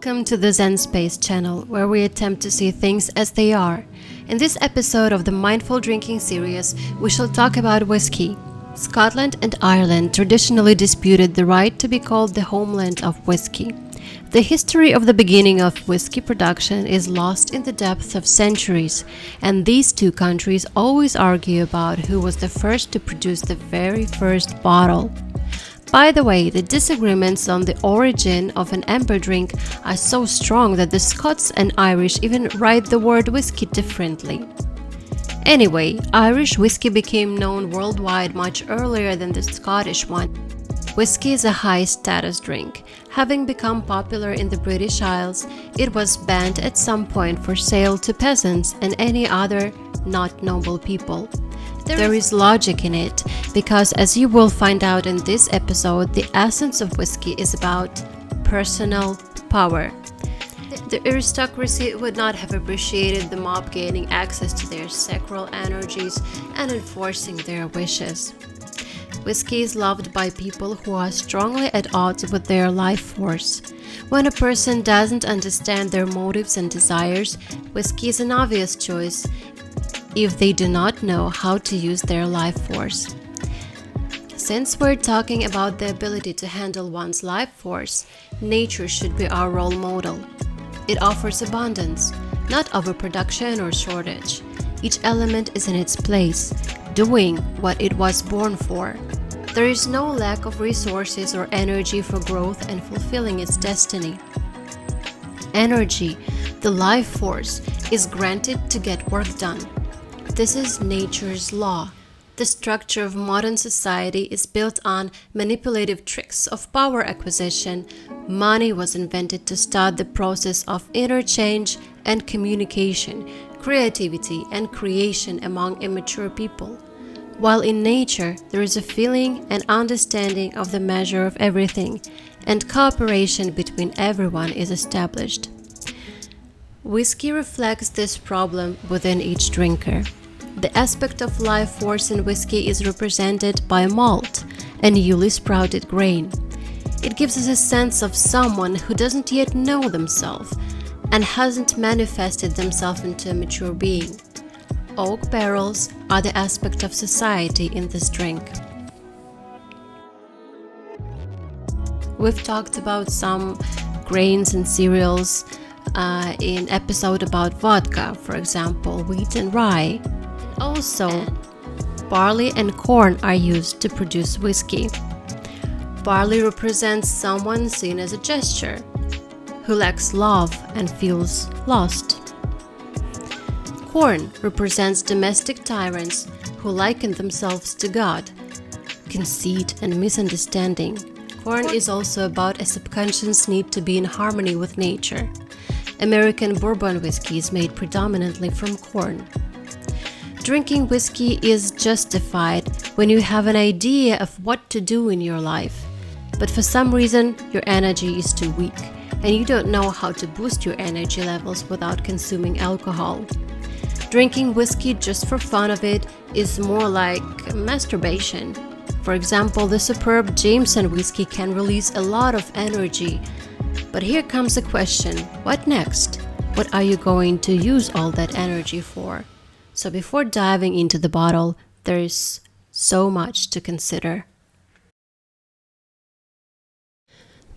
Welcome to the Zen Space channel, where we attempt to see things as they are. In this episode of the Mindful Drinking series, we shall talk about whiskey. Scotland and Ireland traditionally disputed the right to be called the homeland of whiskey. The history of the beginning of whiskey production is lost in the depths of centuries, and these two countries always argue about who was the first to produce the very first bottle. By the way, the disagreements on the origin of an amber drink are so strong that the Scots and Irish even write the word whiskey differently. Anyway, Irish whiskey became known worldwide much earlier than the Scottish one. Whiskey is a high-status drink. Having become popular in the British Isles, it was banned at some point for sale to peasants and any other not noble people. There is logic in it, because as you will find out in this episode, the essence of whiskey is about personal power. The aristocracy would not have appreciated the mob gaining access to their sacral energies and enforcing their wishes. Whiskey is loved by people who are strongly at odds with their life force. When a person doesn't understand their motives and desires, whiskey is an obvious choice if they do not know how to use their life force. Since we're talking about the ability to handle one's life force, nature should be our role model. It offers abundance, not overproduction or shortage. Each element is in its place, doing what it was born for. There is no lack of resources or energy for growth and fulfilling its destiny. Energy, the life force, is granted to get work done. This is nature's law. The structure of modern society is built on manipulative tricks of power acquisition. Money was invented to start the process of interchange and communication, creativity and creation among immature people. While in nature, there is a feeling and understanding of the measure of everything, and cooperation between everyone is established. Whiskey reflects this problem within each drinker. The aspect of life force in whiskey is represented by malt, a newly sprouted grain. It gives us a sense of someone who doesn't yet know themselves and hasn't manifested themselves into a mature being. Oak barrels are the aspect of society in this drink. We've talked about some grains and cereals in episode about vodka, for example, wheat and rye. Also, barley and corn are used to produce whiskey. Barley represents someone seen as a gesture, who lacks love and feels lost. Corn represents domestic tyrants who liken themselves to God, conceit and misunderstanding. Corn is also about a subconscious need to be in harmony with nature. American bourbon whiskey is made predominantly from corn. Drinking whiskey is justified when you have an idea of what to do in your life, but for some reason your energy is too weak and you don't know how to boost your energy levels without consuming alcohol. Drinking whiskey just for fun of it is more like masturbation. For example, the superb Jameson whiskey can release a lot of energy, but here comes the question, what next? What are you going to use all that energy for? So before diving into the bottle, there is so much to consider.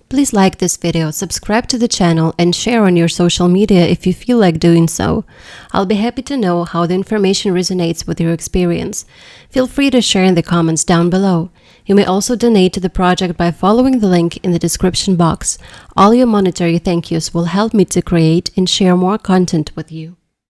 Please like this video, subscribe to the channel, and share on your social media if you feel like doing so. I'll be happy to know how the information resonates with your experience. Feel free to share in the comments down below. You may also donate to the project by following the link in the description box. All your monetary thank yous will help me to create and share more content with you.